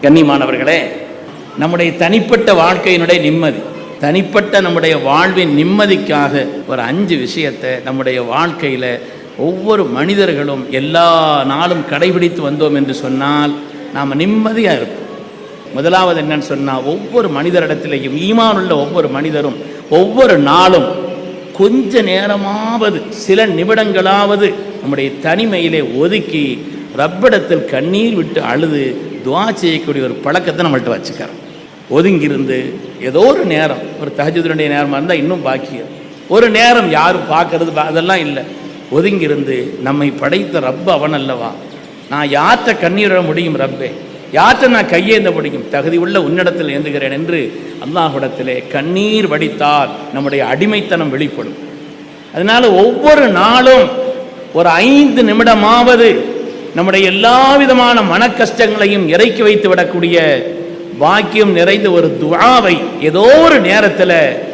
கண்ணியமானவர்களே, நம்முடைய தனிப்பட்ட வாழ்க்கையினுடைய நிம்மதி, தனிப்பட்ட நம்முடைய வாழ்வின் நிம்மதிக்காக ஒரு 5 விஷயத்தை நம்முடைய வாழ்க்கையில் ஒவ்வொரு மனிதர்களும் எல்லா நாளும் கடைபிடித்து வந்தோம் என்று சொன்னால் நாம் நிம்மதியாக இருப்போம். முதலாவது என்னன்னு சொன்னால், ஒவ்வொரு மனிதரிடத்திலேயும் ஈமானுள்ள ஒவ்வொரு மனிதரும் ஒவ்வொரு நாளும் கொஞ்ச நேரமாவது சில நிமிடங்களாவது நம்முடைய தனிமையிலே ஒதுக்கி ரப்பிடத்தில் கண்ணீர் விட்டு அழுது துவா செய்யக்கூடிய ஒரு பழக்கத்தை நம்மள்கிட்ட வச்சுக்கிறோம். ஒதுங்கியிருந்து ஏதோ ஒரு நேரம், ஒரு தஹஜ்ஜுதுடைய நேரமாக இருந்தால் இன்னும் பாக்கியம், ஒரு நேரம் யாரும் பார்க்கறது அதெல்லாம் இல்லை, ஒதுங்கியிருந்து நம்மை படைத்த ரப்பு அவன் அல்லவா, நான் யார்கிட்ட கண்ணீர் விட முடியும் ரப்பே, யார்கிட்ட நான் கையேந்த முடியும், தகுதி உள்ள உன்னிடத்தில் ஏந்துகிறேன் என்று அல்லாஹ்விடத்திலே கண்ணீர் வடித்தால் நம்முடைய அடிமைத்தனம் வெளிப்படும். அதனால் ஒவ்வொரு நாளும் ஒரு 5 நிமிடமாவது நம்முடைய எல்லா விதமான மன கஷ்டங்களையும் இறக்கி வைத்து விடக்கூடிய பாக்கியம் நிறைந்த ஒரு துஆவை ஏதோ ஒரு நேரத்தில்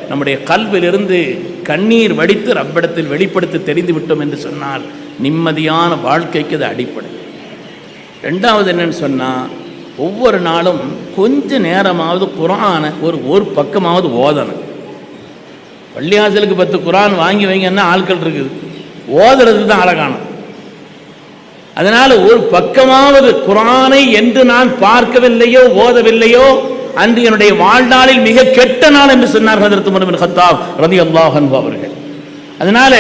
நம்முடைய கல்விலிருந்து கண்ணீர் வடித்து ரப்பிடத்தில் வெளிப்படுத்தி தெரிந்து விட்டோம் என்று சொன்னால் நிம்மதியான வாழ்க்கைக்கு அது அடிப்படை. 2வது என்னன்னு சொன்னால், ஒவ்வொரு நாளும் கொஞ்ச நேரமாவது குர்ஆனை ஒரு பக்கமாவது ஓதணும். பள்ளியாசலுக்கு 10 குர்ஆன் வாங்கி வைங்கன்னா ஆட்கள் இருக்குது, ஓதுறதுக்கு தான் அழகான. அதனால் ஒரு பக்கமாவது குர்ஆனை என்று நான் பார்க்கவில்லையோ ஓதவில்லையோ அன்று என்னுடைய வாழ்நாளில் மிக கெட்ட நாள் என்று சொன்னார் ஹஜ்ரத் உமர் இப்னு கத்தாப் ரலியல்லாஹு அன்ஹு அவர்கள். அதனால்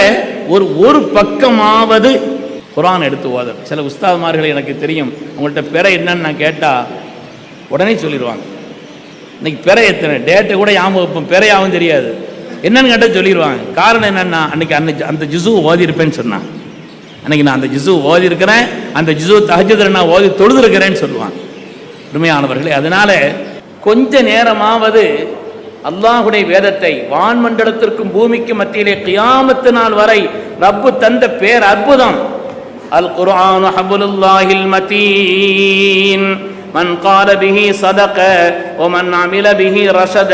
ஒரு பக்கமாவது குர்ஆன் எடுத்து ஓத. சில உஸ்தாத்மார்கள் எனக்கு தெரியும், உங்கள்கிட்ட பிற என்னன்னு நான் கேட்டால் உடனே சொல்லிடுவாங்க. இன்னைக்கு பிற எத்தனை டேட்டை கூட ஞாபகம், பிறையாவும் தெரியாது, என்னன்னு கேட்டால் சொல்லிடுவாங்க. காரணம் என்னென்னா, அன்னைக்கு அந்த ஜுஸு ஓதிருப்பேன்னு சொன்னாங்க, அன்றைக்கி நான் அந்த ஜுஸு ஓதி இருக்கிறேன், அந்த ஜுஸு தஹஜ்ஜுதில் நான் ஓதி தொழுதுருக்கிறேன்னு சொல்லுவாங்க உண்மையானவர்களே. அதனால் கொஞ்ச நேரமாவது அல்லாஹுடைய வேதத்தை வான்மண்டலத்திற்கும் பூமிக்கும் மத்தியிலே கியாமத்து நாள் வரை ரப்பு தந்த பேர் அற்புதம். அல் குர்ஆனு ஹப்லுல்லாஹில் மதீன் மன் கால பிஹி ஸதக வ மன் அமில பிஹி ரஷத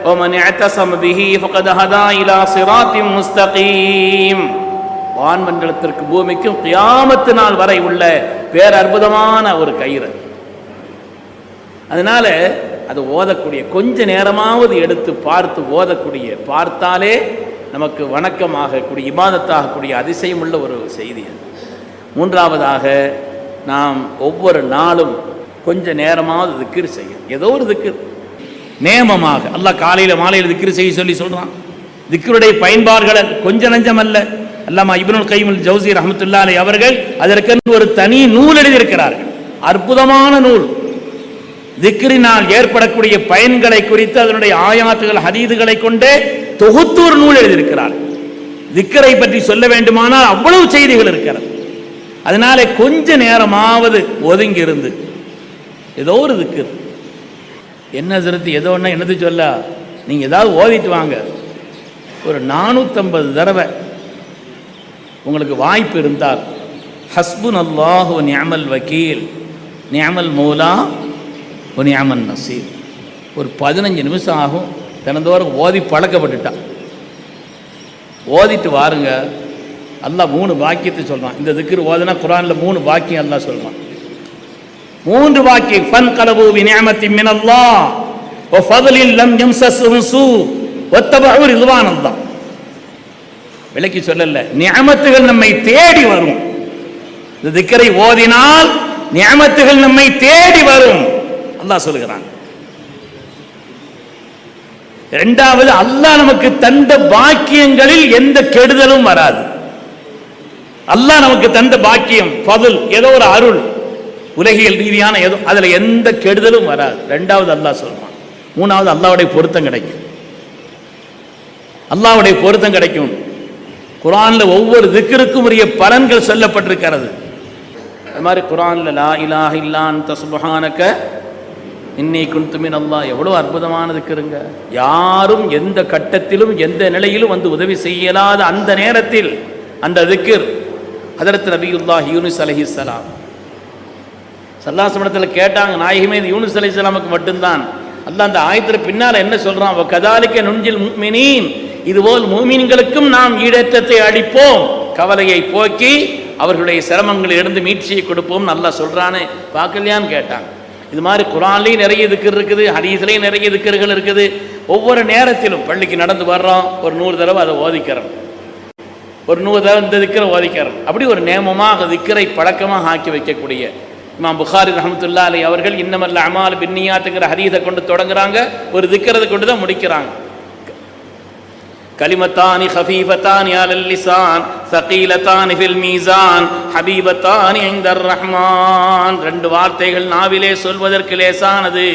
வ மன் இஅ்தஸம பிஹி ஃபகத் ஹதா இலா ஸிராத்தின் முஸ்தகீம். வான்மண்டலத்திற்கு பூமிக்கும் கியாமத்து நாள் வரை உள்ள பேரற்புதமான ஒரு கயிறு. அதனால அது ஓதக்கூடிய கொஞ்ச நேரமாவது எடுத்து பார்த்து ஓதக்கூடிய, பார்த்தாலே நமக்கு வணக்கமாகக்கூடிய இபாதத்தாகக்கூடிய அதிசயம் உள்ள ஒரு செய்தி. 3வதாக நாம் ஒவ்வொரு நாளும் கொஞ்ச நேரமாவது திக்ர் செய்யும். ஏதோ ஒரு திக்ர் நேமமாக அல்லாஹ் காலையில் மாலையில் திக்ர் செய்ய சொல்லி சொல்கிறான். திக்ருடைய பயன்பாடுகளை கொஞ்ச நஞ்சம் அல்ல. அல்லாமா இப்னுல் கய்யிம் அல் ஜௌஸி ரஹ்மத்துல்லாஹி அலைஹி அவர்கள் அதற்கென்று ஒரு தனி நூல் எழுதியிருக்கிறார்கள், அற்புதமான நூல். திக்ரினால் ஏற்படக்கூடிய பயன்களை குறித்து அதனுடைய ஆயாத்துகள் ஹதீதுகளை கொண்டே தொகுத்து ஒரு நூல் எழுதியிருக்கிறார். திக்ரை பற்றி சொல்ல வேண்டுமானால் அவ்வளவு செய்திகள் இருக்கிறது. அதனால கொஞ்ச நேரமாவது ஒதுங்கி இருந்து ஏதோ ஒரு திக்ர், என்ன சிறுத்து ஏதோ ஒன்று என்னது சொல்ல, நீங்கள் ஏதாவது ஓதிட்டு வாங்க. ஒரு 450 தடவை உங்களுக்கு வாய்ப்பு இருந்தால் ஹஸ்புனல்லாஹு வ நிஅமல் வக்கீல் நிஅமல் மௌலா வ நிஅமன் நசீர், ஒரு 15 நிமிஷம் ஆகும். தினந்தோறும் ஓதி பழக்கப்பட்டுட்டா ஓதிட்டு வாருங்க. அல்லாஹ் 3 பாக்கியத்தை சொல்கிறான். இந்த திக்ர் ஓதுனா குர்ஆனில் 3 பாக்கியம் அல்லாஹ் சொல்கிறான். 3 பாக்கியம். ஃபன்கலபு பி நிஅமத்தின் மினல்லாஹ் வ ஃபضலின் லம் யம்ஸஸ்ஹும் ஸூ வத்தபஉ ரிضوانல்லாஹ். விளக்கி சொல்லல, நிஅமத்துகள் நம்மை தேடி வரும். இந்த திக்ரை ஓதினால் நிஅமத்துகள் நம்மை தேடி வரும் அல்லாஹ் சொல்கிறான். 2வது, அல்லாஹ் நமக்கு தந்த பாக்கியங்களில் எந்த கெடுதலும் வராது. அல்லாஹ் நமக்கு தந்த பாக்கியம் ஃபضல், ஏதோ ஒரு அருள், உலகியல் ரீதியான ஏதோ, அதில் எந்த கெடுதலும் வராது. 2வது அல்லாஹ் சொல்றான். 3வது அல்லாஹ்வுடைய பொருத்தம் கிடைக்கும். அல்லாஹ்வுடைய பொருத்தம் கிடைக்கும். குர்ஆனில் ஒவ்வொரு திக்ருக்கும் உரிய பலன்கள் சொல்லப்பட்டிருக்கிறது. அது மாதிரி குர்ஆனில் லா இலாஹ இல்லா அன்த சுப்ஹானக இன்னி குன்து மினல்லாஹ், எவ்வளோ அற்புதமான திக்ருங்க. யாரும் எந்த கட்டத்திலும் எந்த நிலையிலும் வந்து உதவி செய்யலாத அந்த நேரத்தில் அந்த திக்ர் ஹஜ்ரத் நபியுல்லாஹ் யூனுஸ் அலைஹிஸ்ஸலாம் ஸல்லல்லாஹு அலைஹி வஸல்லம் கேட்டாங்க, நாயகமே இது யூனுஸ் அலைஹிஸ்ஸலாமுக்கு மட்டும்தான். அல்லாஹ் அந்த ஆயத்தில் பின்னால் என்ன சொல்றான், வ கதாலிக நுன்ஜில் முஃமினீன், இதுபோல் மூமின்களுக்கும் நாம் ஈடேற்றத்தை அளிப்போம், கவலையை போக்கி அவர்களுடைய சிரமங்களில் இருந்து மீட்சியை கொடுப்போம் நல்லா சொல்றானே பார்க்கலையான்னு கேட்டாங்க. இது மாதிரி குர்ஆன்லேயும் நிறைய திக்ர் இருக்குது, ஹதீஸ்லேயும் நிறைய திக்ர்கள் இருக்குது. ஒவ்வொரு நேரத்திலும் பள்ளிக்கு நடந்து வர்றோம், ஒரு 100 தடவை அதை ஓதிக்கிறோம், ஒரு 100 தடவை இந்த திக்கரை ஓதிக்கிறோம். அப்படி ஒரு நேமமாக திக்கரை பழக்கமாக ஆக்கி வைக்கக்கூடிய இமாம் புகாரி ரஹ்மத்துல்லாஹி அலைஹி அவர்கள் இன்னமல் அமாலு பின்னியாத்துங்கிற ஹதீஸை கொண்டு தொடங்குறாங்க, ஒரு திக்கரதை கொண்டு தான் முடிக்கிறாங்க. கலிமத்தானி ஹஃபீஃபத்தானி அலல் லிசான் ஸகீலத்தானி ஃபில் மீசான் ஹபீபத்தானி இன்தர் ரஹ்மான். 2 வார்த்தைகள் நாவிலே சொல்வதற்கு லேசானது,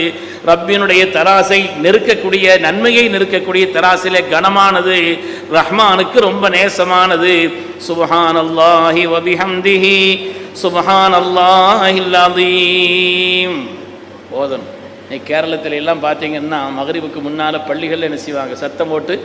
ரப்பினுடைய தராசை நெருக்கக்கூடிய, நன்மையை நெருக்கக்கூடிய தராசிலே கனமானது, ரஹ்மானுக்கு ரொம்ப நேசமானது. சுப்ஹானல்லாஹி வ பிஹம்திஹி சுப்ஹானல்லாஹில் அஸீம். போதும். நீ கேரளத்தில் எல்லாம் பார்த்தீங்கன்னா மகரிபுக்கு முன்னால் பள்ளிகளில் என்ன செய்வாங்க, சத்தம் போட்டு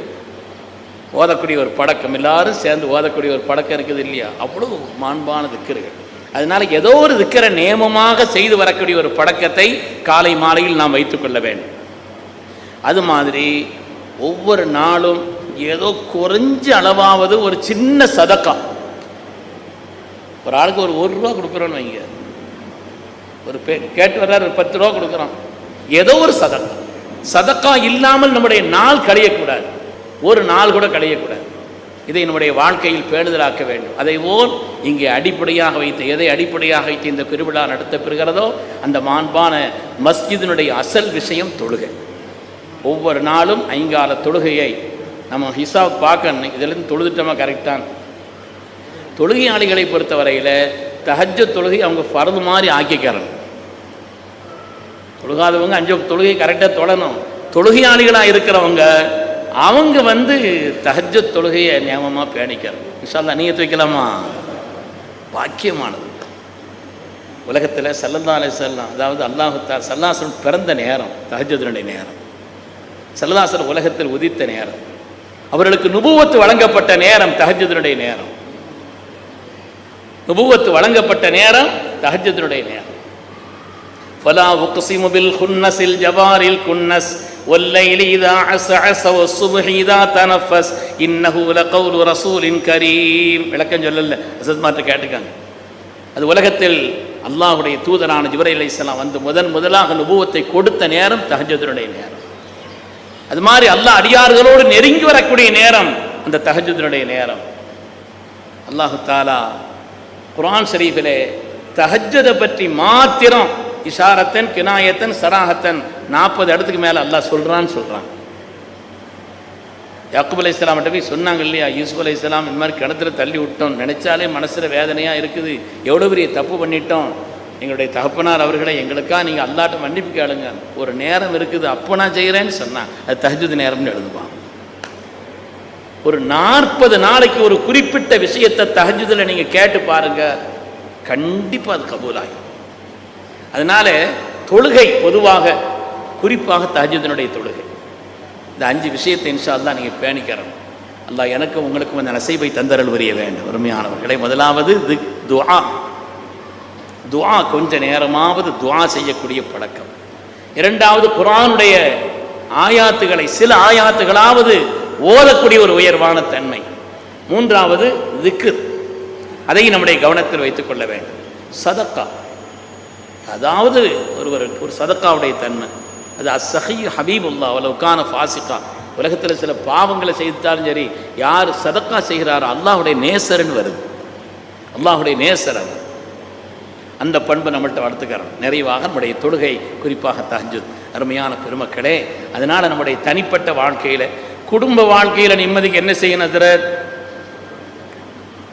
ஓதக்கூடிய ஒரு பழக்கம், எல்லாரும் சேர்ந்து ஓதக்கூடிய ஒரு பழக்கம் இருக்குது இல்லையா? அவ்வளவு மாண்பான திக்கர்கள். அதனால் ஏதோ ஒரு திக்கரை நேமமாக செய்து வரக்கூடிய ஒரு பழக்கத்தை காலை மாலையில் நாம் வைத்துக்கொள்ள வேண்டும். அது மாதிரி ஒவ்வொரு நாளும் ஏதோ குறைஞ்ச அளவாவது ஒரு சின்ன சதக்கா, ஒரு ஆளுக்கு ஒரு ரூபா கொடுக்குறோன்னு வைங்க, ஒரு கேட்டு வர்றாரு, ஒரு 10 ரூபா கொடுக்குறோம், ஏதோ ஒரு சதக்கா. சதக்கா இல்லாமல் நம்முடைய நாள் கழியக்கூடாது, ஒரு நாள் கூட கழியக்கூடாது. இதை நம்முடைய வாழ்க்கையில் பேணுதலாக்க வேண்டும். அதை போல் இங்கே அடிப்படையாக வைத்து, எதை அடிப்படையாக வைத்து இந்த பெருவிழா நடத்தப்பெறுகிறதோ அந்த மாண்பான மஸ்ஜிதினுடைய அசல் விஷயம் தொழுகை. ஒவ்வொரு நாளும் 5 கால தொழுகையை நம்ம ஹிசாப் பார்க்கணும். இதிலிருந்து தொழுதுட்டோமா கரெக்டான. தொழுகையாளிகளை பொறுத்தவரையில் தஹஜ்ஜத் தொழுகை அவங்க ஃபர்து மாதிரி ஆக்கிக்கிறணும். தொழுகாதவங்க 5 தொழுகை கரெக்டாக தொழணும். தொழுகையாளிகளாக இருக்கிறவங்க அவங்க தஹஜ்ஜத் தொழுகையை நியமமாக பேணிக்கிறோம். இன்ஷா அல்லாஹ் நியத் வைக்கலாமா? பாக்கியமானது. உலகத்தில் ஸல்லல்லாஹு அலைஹி வஸல்லம், அதாவது அல்லாஹ் தஆலா ஸல்லல்லாஹு அலைஹி வஸல்லம் பிறந்த நேரம் தஹஜ்ஜுடைய நேரம், ஸல்லல்லாஹு அலைஹி வஸல்லம் உலகத்தில் உதித்த நேரம், அவர்களுக்கு நுபுவத்து வழங்கப்பட்ட நேரம் தஹஜ்ஜுடைய நேரம், நுபுவத்து வழங்கப்பட்ட நேரம் தஹஜ்ஜுடைய நேரம். ஃபலா உக்ஸிமு பில் குன்னஸில் ஜவாரில் குன்னஸ் வல்லைலி இதா அஸ்அஸ வஸ்ஸுப்ஹி இதா தனஃபஸ் இன்னஹு லகவுலு ரசூலின் கரீம். விளக்கம் சொல்லல, ஹஸரத் மாட்ட கேட்டுக்காங்க. அது உலகத்தில் அல்லாஹ்வுடைய தூதரான ஜிப்ரீல் அலைஹிஸ்ஸலாம் முதலாக நுபுவத்தை கொடுத்த நேரம் தஹஜ்ஜுடைய நேரம். அது மாதிரி அல்லாஹ் அடியார்களோடு நெருங்கி வரக்கூடிய நேரம் அந்த தஹஜ்ஜுடைய நேரம். அல்லாஹ் தஆலா குர்ஆன் ஷரீஃபிலே தஹஜ்ஜுதை பற்றி மாத்திரம் இஷாரத்தன் கினாயத்தன் சராஹத்தன் 40 இடத்துக்கு மேலே அல்லாஹ் சொல்கிறான். யாக்கூப் அலைஹிஸ்ஸலாம் போய் சொன்னாங்க இல்லையா, யூசுப் அலைஹிஸ்ஸலாம் இந்த மாதிரி கிணத்துல தள்ளி விட்டோம், நினைச்சாலே மனசில் வேதனையாக இருக்குது, எவ்வளோ பெரிய தப்பு பண்ணிட்டோம், எங்களுடைய தகப்பனார் அவர்களை எங்களுக்காக நீங்கள் அல்லாட்ட மன்னிப்பு கேளுங்க, ஒரு நேரம் இருக்குது அப்போ நான் செய்கிறேன்னு சொன்னான். அது தஹஜ்ஜுத் நேரம்னு எழுதுவான். ஒரு 40 நாளைக்கு ஒரு குறிப்பிட்ட விஷயத்தை தஹஜ்ஜுதில் நீங்கள் கேட்டு பாருங்கள், கண்டிப்பாக அது கபூலாகும். அதனால தொழுகை பொதுவாக, குறிப்பாக தஹஜ்ஜுதினுடைய தொழுகை, இந்த 5 விஷயத்தை இன்ஷா அல்லாஹ் நீங்கள் பேணிக்கிறோம். அல்லாஹ் எனக்கும் உங்களுக்கும் அந்த நசீபை தந்தரல் புரிய வேண்டும். அருமையானவர்களை, முதலாவது துஆ. துஆ கொஞ்ச நேரமாவது துஆ செய்யக்கூடிய பழக்கம். 2வது குர்ஆனுடைய ஆயாத்துகளை சில ஆயாத்துகளாவது ஓதக்கூடிய ஒரு உயர்வான தன்மை. 3வது திக்ர், அதை நம்முடைய கவனத்தில் வைத்துக் கொள்ள வேண்டும். சதக்கா, அதாவது ஒரு சதக்காவுடைய தன்மை, அது அஸ்ஸஹி ஹபீபுல்லாஹ் வலவுகான ஃபாசிகா. உலகத்தில் சில பாவங்களை செய்தாலும் சரி, யார் சதக்கா செய்கிறாரோ அல்லாஹ்வுடைய நேசர்னு வருது, அல்லாஹ்வுடைய நேசர். அந்த பண்பு நம்மள்கிட்ட வளர்த்துக்கிறோம். நிறைவாக நம்முடைய தொழுகை, குறிப்பாக தஹஜ்ஜுத். அருமையான பெருமக்களே, அதனால் நம்முடைய தனிப்பட்ட வாழ்க்கையில், குடும்ப வாழ்க்கையில் நிம்மதிக்கு என்ன செய்யணும்? அதில்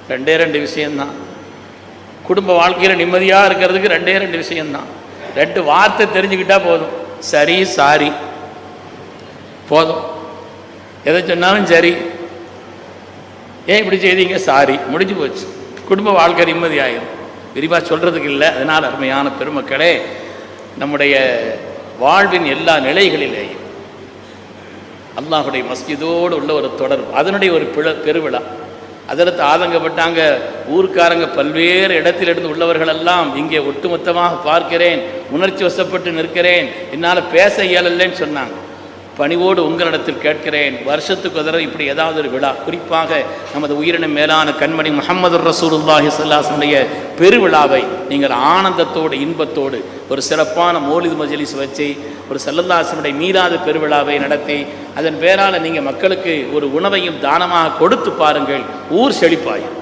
2 விஷயம்தான். குடும்ப வாழ்க்கையில் நிம்மதியாக இருக்கிறதுக்கு 2 விஷயம்தான். 2 வார்த்தை தெரிஞ்சுக்கிட்டால் போதும். சரி, சாரி போதும். எதை சொன்னாலும் சரி, ஏன் இப்படி செய்தீங்க, சாரி, முடிஞ்சு போச்சு. குடும்ப வாழ்க்கை நிம்மதியாகிடும். விரிவாக சொல்கிறதுக்கு இல்லை. அதனால் அருமையான பெருமக்களே, நம்முடைய வாழ்வின் எல்லா நிலைகளிலேயும் அல்லாஹுடைய மஸ்ஜிதோடு உள்ள ஒரு தொடர்பு, அதனுடைய ஒரு பெருவிழா. அதற்கு ஆதங்கப்பட்டாங்க ஊர்க்காரங்க, பல்வேறு இடத்திலிருந்து உள்ளவர்களெல்லாம் இங்கே ஒட்டுமொத்தமாக பார்க்கிறேன், உணர்ச்சி வசப்பட்டு நிற்கிறேன், என்னால் பேச இயலலைன்னு சொன்னாங்க. பணிவோடு உங்களிடத்தில் கேட்கிறேன், வருஷத்துக்கு ஒரு தடவை இப்படி ஏதாவது ஒரு விழா, குறிப்பாக நமது உயிரினும் மேலான கண்மணி முஹம்மது ரசூலுல்லாஹி ஸல்லல்லாஹு அலைஹி வஸல்லம் பெருவிழாவை நீங்கள் ஆனந்தத்தோடு இன்பத்தோடு ஒரு சிறப்பான மௌலிது மஜ்லிஸ் வச்சு ஒரு ஸல்லல்லாஹு அலைஹி வஸல்லம் மீளாத பெருவிழாவை நடத்தி அதன் பேரால் நீங்கள் மக்களுக்கு ஒரு உணவையும் தானமாக கொடுத்து பாருங்கள். ஊர் செழிப்பாயும்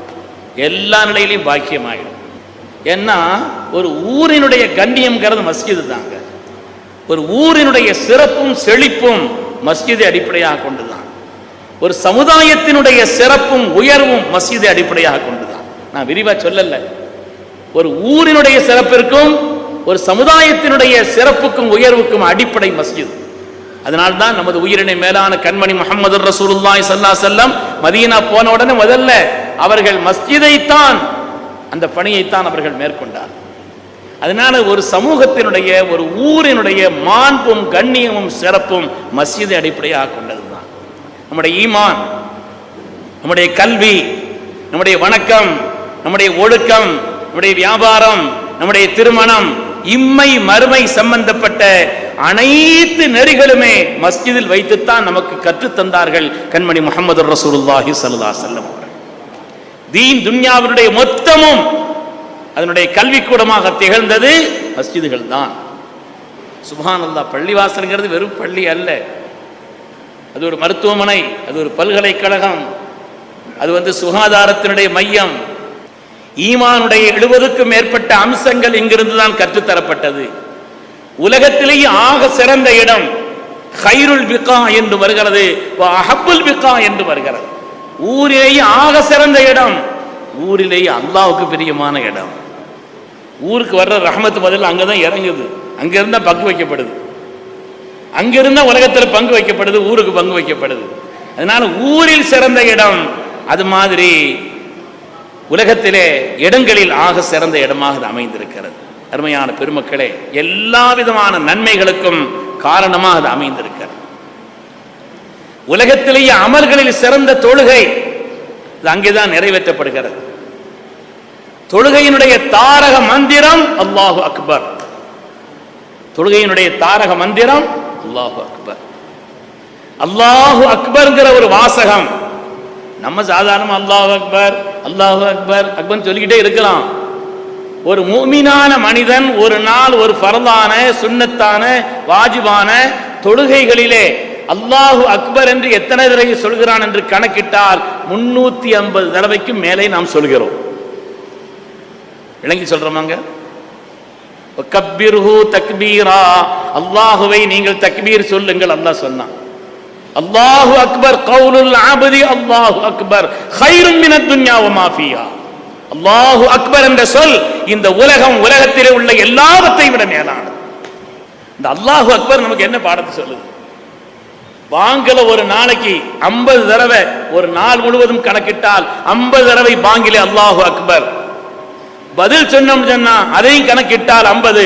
எல்லா நிலையிலையும் பாக்கியமாயிடும். ஏன்னா ஒரு ஊரினுடைய கண்ணியம்ங்கிறது மஸ்ஜிது தாங்க. ஒரு ஊரினுடைய சிறப்பும் செழிப்பும் மஸ்ஜிதை அடிப்படையாக கொண்டுதான். ஒரு சமுதாயத்தினுடைய சிறப்பும் உயர்வும் மஸ்ஜிதை அடிப்படையாக கொண்டுதான். நான் விரிவா சொல்லல. ஒரு ஊரினுடைய சிறப்பிற்கும் ஒரு சமுதாயத்தினுடைய சிறப்புக்கும் உயர்வுக்கும் அடிப்படை மஸ்ஜித். அதனால்தான் நமது உயிரினை மேலான கண்மணி முஹம்மது ரசூலுல்லாஹி ஸல்லல்லாஹு அலைஹி வஸல்லம் மதீனா போன உடனே முதல்ல அவர்கள் மஸ்ஜிதைத்தான், அந்த பணியைத்தான் அவர்கள் மேற்கொண்டார். அதனால ஒரு சமூகத்தினுடைய ஒரு ஊரினுடைய மாண்பும் கண்ணியமும் சிறப்பும் மஸ்ஜிதை அடிப்படையாக கொண்டதுதான். நம்முடைய ஈமான், நம்முடைய கல்வி, நம்முடைய வணக்கம், நம்முடைய ஒழுக்கம், நம்முடைய வியாபாரம், நம்முடைய திருமணம், இம்மை மறுமை சம்பந்தப்பட்ட அனைத்து நெறிகளுமே மஸ்ஜிதில் வைத்துத்தான் நமக்கு கற்றுத்தந்தார்கள் கண்மணி முஹம்மது ரசூலுல்லாஹி ஸல்லல்லாஹு அலைஹி வஸல்லம். தீன் துன்யாவினுடைய மொத்தமும் அதனுடைய கல்விக்கூடமாக திகழ்ந்தது மஸ்ஜிதுகள் தான். சுப்ஹானல்லாஹ், பள்ளிவாசல்ங்கிறது வெறும் பள்ளி அல்ல, அது ஒரு மருத்துவமனை, அது ஒரு பல்கலைக்கழகம், அது சுகாதாரத்தினுடைய மையம். ஈமானுடைய 70க்கும் மேற்பட்ட அம்சங்கள் இங்கிருந்து தான் கற்றுத்தரப்பட்டது. உலகத்திலேயே ஆக சிறந்த இடம் ஹைருல் பிகா என்று வருகிறது, அஹப்புல் பிகா என்று வருகிறது. ஊரிலேயே ஆக சிறந்த இடம், ஊரிலேயே அல்லாஹ்வுக்கு பிரியமான இடம். ஊருக்கு வர்ற ரஹ்மத் பதில் அங்கதான் இறங்குது, அங்க இருந்தா பங்கு வைக்கப்படுது, அங்க இருந்தா உலகத்தில் பங்கு வைக்கப்படுது, ஊருக்கு பங்கு வைக்கப்படுது. அதனால ஊரில் சிறந்த இடம், அது மாதிரி உலகத்திலே இடங்களில் ஆக சிறந்த இடமாக அமைந்திருக்கிறது. அருமையான பெருமக்களே, எல்லா விதமான நன்மைகளுக்கும் காரணமாக அது அமைந்திருக்கிறது. உலகத்திலேயே அமல்களில் சிறந்த தொழுகை அங்கேதான் நிறைவேற்றப்படுகிறது. தொழுகையினுடைய தாரக மந்திரம் அல்லாஹு அக்பர். தொழுகையினுடைய தாரக மந்திரம் அல்லாஹு அக்பர். அல்லாஹு அக்பர்ங்கிற ஒரு வாசகம் நம்ம சாதாரண அல்லாஹு அக்பர் அல்லாஹு அக்பர் அக்பர் சொல்லிக்கிட்டே இருக்கலாம். ஒரு முஃமினான மனிதன் ஒரு நாள் ஒரு ஃபர்தான சுன்னத்தான வாஜிபான தொழுகைகளிலே அல்லாஹு அக்பர் என்று எத்தனை தடவை சொல்கிறான் என்று கணக்கிட்டால் 350 தடவைக்கும் மேலே நாம் சொல்கிறோம். விளங்கி சொல்றோமாங்க? கப்பிர்ஹு தக்பீரா, அல்லாஹுவை நீங்கள் தக்பீர் சொல்லுங்கள். அல்லாஹ் சொன்னான். அல்லாஹு அக்பர் கௌலுல் அப்தி அல்லாஹு அக்பர் கைரும் மினத் துன்யா வ மா ஃபீஹா. அல்லாஹு அக்பர் என்ற சொல் இந்த உலகம், உலகத்திலே உள்ள எல்லாவற்றையும் விட மேலானது. இந்த அல்லாஹு அக்பர் நமக்கு என்ன பாடத்தை சொல்லுது? பாங்கில ஒரு நாளைக்கு 50 தடவை, ஒரு நாள் முழுவதும் கணக்கிட்டால் 50 தடவை பாங்கிலே அல்லாஹு அக்பர். பதில் சொன்னோம் சொன்னா அதையும் கணக்கிட்டால் 50.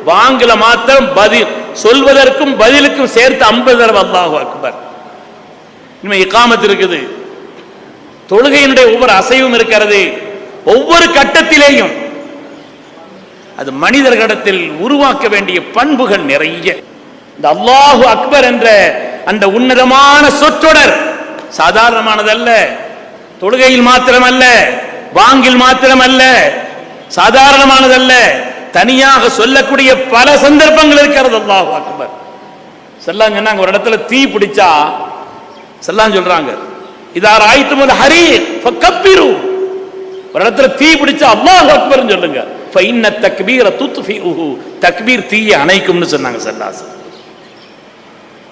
பாங்கில மாத்திரம் பதில் சொல்வதற்கும் பதிலுக்கும் சேர்த்து 50 தடவை அல்லாஹு அக்பர். இனிமே இகாமத் இருக்குது, தொழுகையினுடைய ஒவ்வொரு அசைவும் இருக்கிறது, ஒவ்வொரு கட்டத்திலேயும் அது மனிதர்களிடத்தில் உருவாக்க வேண்டிய பண்புகள் நிறைய. இந்த அல்லாஹு அக்பர் என்ற அந்த உன்னதமான சொற்றொடர் சாதாரணமானதல்ல. தொழுகையில் மாத்திரமல்ல, வாங்கில் மாத்திரமல்ல, சாதாரணமானதல்ல. தனியாக சொல்லக்கூடிய பல சந்தர்ப்பங்கள் இருக்கிறது. அல்லாஹு அக்பர் ஸல்லல்லாஹு அலைஹி வஸல்லம் ஒரு இடத்துல தீ பிடிச்சா ஸல்லல்லாஹு சொல்றாங்க, இதா ராய்துமுல் ஹரீக் ஃபகப்பிரு. ஒரு இடத்துல தீ பிடிச்சா அல்லாஹு அக்பர்னு சொல்லுங்க. ஃபஇன்ன தக்பீர துத்ஃபிஉஹு, தக்பீர் தீயை அணைக்கும்னு சொன்னாங்க ஸல்லல்லாஹு அலைஹி வஸல்லம்.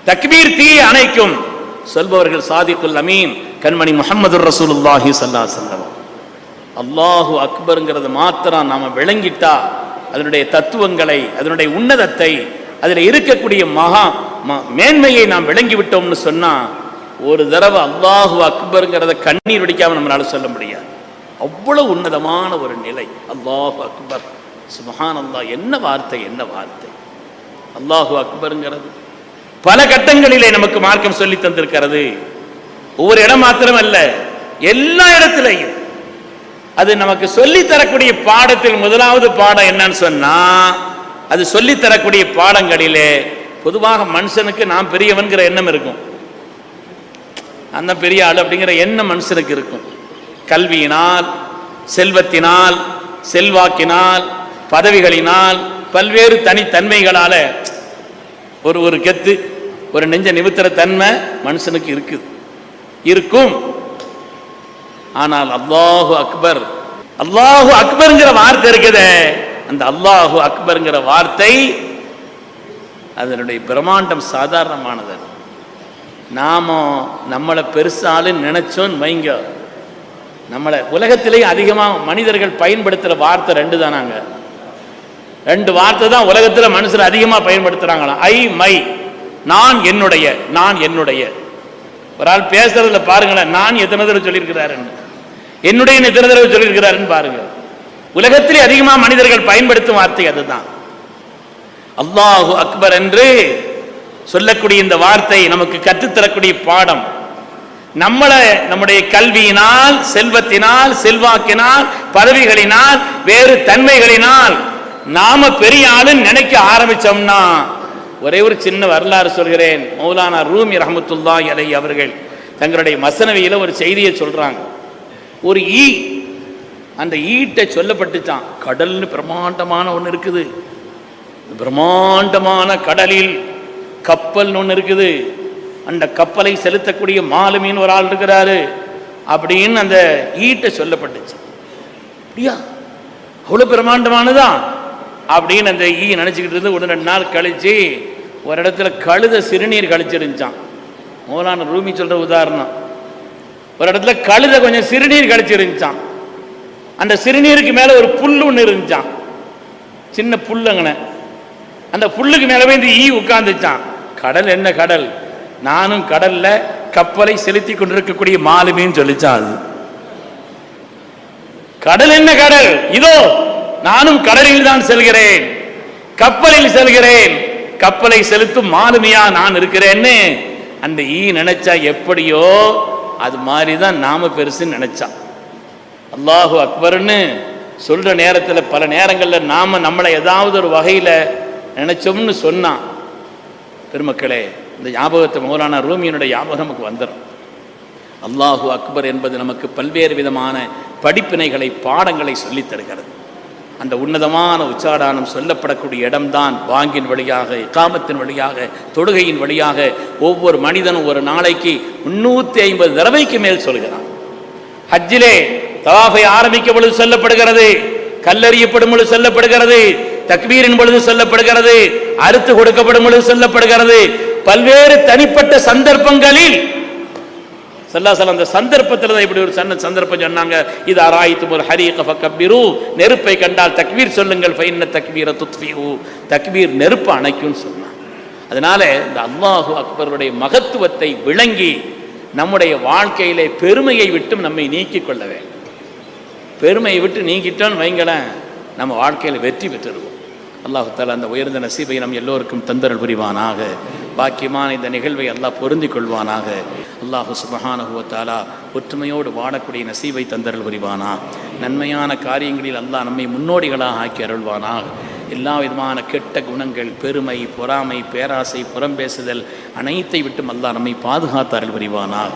தக்பீர் தீயை அணைக்கும். சொல்பவர்கள் சாதிக்குல் அமீன் கண்மணி முஹம்மது ரசூலுல்லாஹி ஸல்லல்லாஹு அலைஹி வஸல்லம். அல்லாஹு அக்பர்ங்கிறது மாத்திரம் நாம விளங்கிட்டா, அதனுடைய தத்துவங்களை, அதனுடைய உன்னதத்தை, அதில் இருக்கக்கூடிய மேன்மையை நாம் விளங்கி விட்டோம்னு சொன்னா, ஒரு தடவை அல்லாஹு அக்பர்ங்கிறத கண்ணீர் வடிக்காம நம்மளால சொல்ல முடியாது. அவ்வளவு உன்னதமான ஒரு நிலை அல்லாஹு அக்பர். சுப்ஹானல்லாஹ், என்ன வார்த்தை, என்ன வார்த்தை! அல்லாஹு அக்பர்ங்கிறது பல கட்டங்களிலே நமக்கு மார்க்கம் சொல்லி தந்திருக்கிறது. ஒவ்வொரு இடம் மாத்திரம் அல்ல, எல்லா இடத்திலையும் அது நமக்கு சொல்லி தரக்கூடிய பாடத்தில் முதலாவது பாடம் என்னன்னு சொன்னா, அது சொல்லி தரக்கூடிய பாடங்களிலே பொதுவாக மனுஷனுக்கு நான் பெரியவன்கிற எண்ணம் இருக்கும், அந்த பெரிய ஆள் அப்படிங்கிற எண்ணம் மனுஷனுக்கு இருக்கும். கல்வியினால், செல்வத்தினால், செல்வாக்கினால், பதவிகளினால், பல்வேறு தனித்தன்மைகளால ஒரு கெத்து, ஒரு நெஞ்ச நிமித்திர தன்மை மனுஷனுக்கு இருக்கும். ஆனால் அல்லாஹு அக்பர், அல்லாஹு அக்பர்ங்கிற வார்த்தை இருக்குதே, அந்த அல்லாஹு அக்பர்ங்கிற வார்த்தை அதனுடைய பிரம்மாண்டம் சாதாரணமானது. நாம நம்மளை பெருசாலும் நினைச்சோன்னு வைங்க, நம்மளை உலகத்திலேயே அதிகமாக மனிதர்கள் பயன்படுத்துகிற வார்த்தை 2 தானாங்க. 2 வார்த்தை தான் உலகத்தில் மனுஷர் அதிகமாக பயன்படுத்துகிறாங்களாம். ஐ மை, நான் என்னுடைய, நான் என்னுடைய. ஒரு ஆள் பேசுறதுல பாருங்களேன், நான் எத்தனை தடவை சொல்லியிருக்கிறாருன்னு, என்னுடைய எத்தனை தடவை சொல்லியிருக்கிறாருன்னு பாருங்க. உலகத்திலே அதிகமாக மனிதர்கள் பயன்படுத்தும் வார்த்தை அதுதான். அல்லாஹு அக்பர் என்று சொல்லக்கூடிய இந்த வார்த்தை நமக்கு கற்றுத்தரக்கூடிய பாடம். நம்முடைய கல்வியினால், செல்வத்தினால், செல்வாக்கினால், பதவிகளினால், வேறு தன்மைகளினால் நாம பெரிய ஆளுன்னு நினைக்க ஆரம்பிச்சோம்னா, ஒரே ஒரு சின்ன வரலாறு சொல்கிறேன். மௌலானா ரூமி ரஹ்மத்துல்லாஹி அலைஹி அவர்கள் தங்களுடைய மஸ்னவியில ஒரு செய்தியை சொல்றாங்க. ஒரு ஈ, அந்த ஈட்ட சொல்லப்பட்டுச்சான், கடல்னு பிரம்மாண்டமான ஒன்று இருக்குது, பிரம்மாண்டமான கடலில் கப்பல் ஒன்று இருக்குது, அந்த கப்பலை செலுத்தக்கூடிய மாலுமின்னு ஒரு ஆள் இருக்கிறாரு அப்படின்னு அந்த ஈட்ட சொல்லப்பட்டுச்சு. அப்படியா, அவ்வளோ பிரம்மாண்டமானதான் அப்படின்னு அந்த ஈ நினச்சிக்கிட்டு இருந்து 1-2 நாள் கழிச்சு ஒரு இடத்துல கழுத சிறுநீர் கழிச்சிருந்துச்சான். மௌலானா ரூமி சொல்கிற உதாரணம், ஒரு இடத்துல கழுத கொஞ்சம் சிறுநீர் கழிச்சிருந்துச்சான். அந்த சிறுநீருக்கு மேலே ஒரு புல் ஒன்று இருந்துச்சான், சின்ன புல்லுங்கண்ண. அந்த புல்லுக்கு மேலே போய் இந்த ஈ உட்கார்ந்துச்சான். கடல் என்ன கடல், நானும் கடல்ல கப்பலை செலுத்தி கொண்டிருக்கக்கூடிய மாலுமின்னு சொல்லிச்சான். அது கடல் என்ன கடல், இதோ நானும் கடலில் தான் செல்கிறேன், கப்பலில் செல்கிறேன், கப்பலை செலுத்தும் மாலுமியா நான் இருக்கிறேன்னு அந்த ஈ நினைச்சா எப்படியோ அது மாதிரிதான் நாம பெருசுன்னு நினைச்சா. அல்லாஹு அக்பர்னு சொல்ற நேரத்தில் பல நேரங்களில் நாம நம்மளை ஏதாவது ஒரு வகையில் நினைச்சோம்னு சொன்னான். பெருமக்களே, இந்த ஞாபகத்தை மௌலானா ரூமியினுடைய ஞாபகம் நமக்கு வந்துடும். அல்லாஹு அக்பர் என்பது நமக்கு பல்வேறு விதமான படிப்பினைகளை, பாடங்களை சொல்லித் தருகிறது. அந்த உன்னதமான உச்சாடானம் சொல்லப்படக்கூடிய இடம்தான் பாங்கின் வழியாக, இகாமத்தின் வழியாக, தொழுகையின் வழியாக ஒவ்வொரு மனிதனும் ஒரு நாளைக்கு 350 தடவைக்கு மேல் சொல்கிறான். ஹஜ்ஜிலே தவாஃபை ஆரம்பிக்கும் பொழுது சொல்லப்படுகிறது, கல்லறியப்படும் பொழுது சொல்லப்படுகிறது, தக்பீரின் பொழுது சொல்லப்படுகிறது, அறுத்து கொடுக்கப்படும் பொழுது சொல்லப்படுகிறது. பல்வேறு தனிப்பட்ட சந்தர்ப்பங்களில் அந்த சந்தர்ப்பத்தில் தான் இப்படி ஒரு சந்தர்ப்பம் சொன்னாங்க. இது ஆராய்த்து ஒரு ஹரீக ஃபக்கபிரு, நெருப்பை கண்டால் தக்பீர் சொல்லுங்கள், ஃபைன்ன தக்பீர துத்ஃபிஹு, தக்பீர் நெருப்பு அணைக்கும்னு சொன்னாங்க. அதனால இந்த அல்லாஹு அக்பருடைய மகத்துவத்தை விளங்கி நம்முடைய வாழ்க்கையிலே பெருமையை விட்டு நம்மை நீக்கிக் கொள்ள வேண்டும். பெருமையை விட்டு நீக்கிட்டோன்னு வைங்களேன், நம்ம வாழ்க்கையில் வெற்றி பெற்றிருவோம். அல்லாஹு தஆலா அந்த உயர்ந்த நசீபை நம் எல்லோருக்கும் தந்தரல் புரிவானாக. பாக்கியமான இந்த நிகழ்வை அல்லாஹ் பொருந்திக் கொள்வானாக. அல்லாஹு சுப்ஹானஹு வ தஆலா ஒற்றுமையோடு வாழக்கூடிய நசீபை தந்தரல் புரிவானாக. நன்மையான காரியங்களில் அல்லாஹ் நம்மை முன்னோடிகளாக ஆக்கி அருள்வானாக. எல்லா விதமான கெட்ட குணங்கள், பெருமை, பொறாமை, பேராசை, புறம்பேசுதல் அனைத்தை விட்டும் அல்லாஹ் நம்மை பாதுகாத்து அருள் புரிவானாக.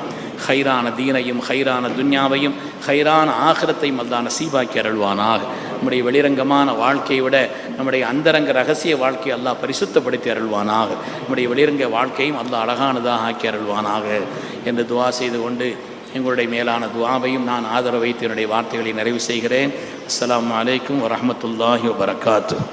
ஹைரான தீனையும், ஹைரான துன்யாவையும், ஹைரான ஆகிரத்தையும் அல்லாஹ் நசீபாக்கி அருள்வானாக. நம்முடைய வெளிரங்கமான வாழ்க்கையை விட நம்முடைய அந்தரங்க ரகசிய வாழ்க்கையை அல்லாஹ் பரிசுத்தப்படுத்தி அருள்வானாக. நம்முடைய வெளிரங்க வாழ்க்கையும் அல்லாஹ் அழகானதாக ஆக்கி அருள்வானாக என்று துவா செய்து கொண்டு எங்களுடைய மேலான துவாவையும் நான் ஆதரவு வைத்து என்னுடைய வார்த்தைகளை நிறைவு செய்கிறேன். அஸ்ஸலாமு அலைக்கும் வரஹ்மத்துல்லாஹி வபரகாத்துஹு.